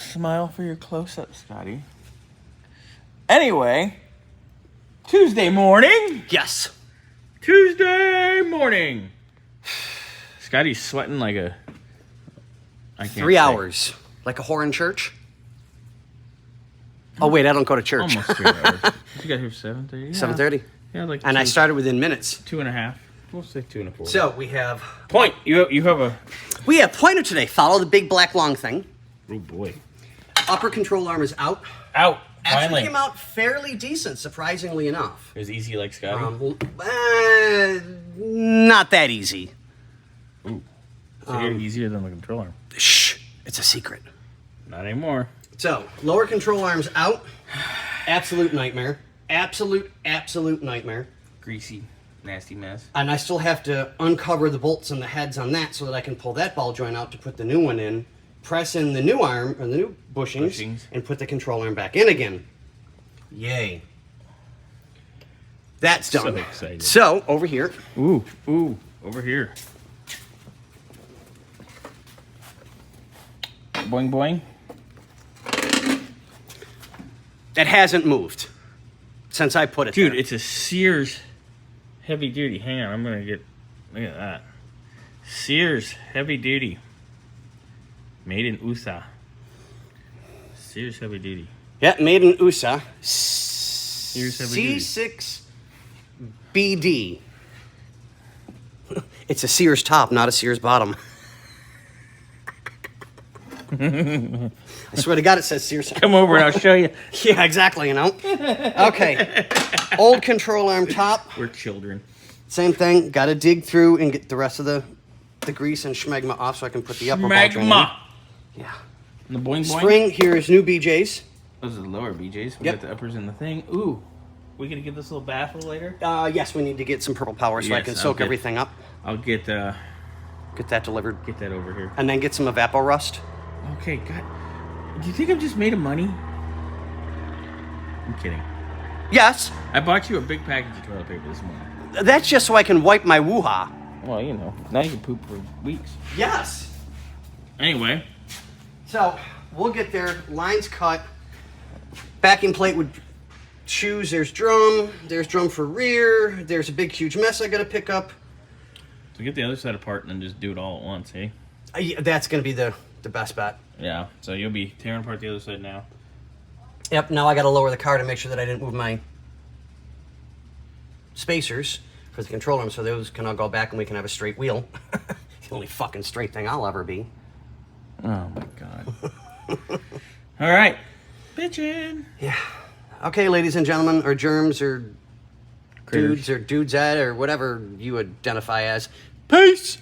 Smile for your close-up, Scotty. Anyway, Tuesday morning. Yes. Tuesday morning. Scotty's sweating like a... I can't 3 say. hours. Like a whore in church? Oh, wait, I don't go to church. Almost 3 hours. You got here 7:30? 7:30? Yeah, like And I started within minutes. 2.5. We'll say 2.25. So we have... Point. You have a... We have pointer today. Follow the big black long thing. Oh, boy. Upper control arm is out. Out. Actually Finally. came out fairly decent, surprisingly enough. It was easy like Scotty. Not that easy. Ooh. So you're easier than the control arm. Shh. It's a secret. Not anymore. So, lower control arm's out. Absolute nightmare. Absolute nightmare. Greasy, nasty mess. And I still have to uncover the bolts and the heads on that so that I can pull that ball joint out to put the new one in, press in the new arm, or the new bushings, and put the control arm back in again. Yay. That's done. So excited. So, over here. Ooh, over here. Boing, boing. That hasn't moved since I put it Dude, there. it's a Sears heavy duty. Hang on, I'm gonna get... Look at that. Sears heavy duty. Made in USA. Sears heavy duty. Yeah, made in USA. Sears heavy duty. C6BD. It's a Sears top, not a Sears bottom. I swear to God, it says Sears. Come over and I'll show you. Yeah, exactly, you know. Okay. Old control arm top. We're children. Same thing. Got to dig through and get the rest of the grease and schmegma off so I can put the upper ball joint in. Magma. Yeah. And the boing, boing. Spring, here's new BJs. Those are the lower BJs. We Yep. got the uppers in the thing. Ooh. We gonna get this little baffle later? Yes, we need to get some purple power so I Yes, can soak okay. everything up. I'll get Get that delivered. that over here. And then get some evapor rust. Okay, God. Do you think I'm just made of money? I'm kidding. Yes. I bought you a big package of toilet paper this morning. That's just so I can wipe my woo-ha. Well, you know, now you can poop for weeks. Yes. Anyway, So, we'll get there. Lines cut. Backing plate with shoes. There's drum. There's drum for rear. There's a big, huge mess I got to pick up. so get the other side apart and then just do it all at once, eh? Yeah, that's going to be the best bet. Yeah, so you'll be tearing apart the other side now. Yep, now I got to lower the car to make sure that I didn't move my spacers for the control arm so those can all go back and we can have a straight wheel. The only fucking straight thing I'll ever be. Oh, my God. All right. Bitchin'. Yeah. Okay, ladies and gentlemen, or germs, or Critters. dudes, or dudesette, or whatever you identify as. Peace!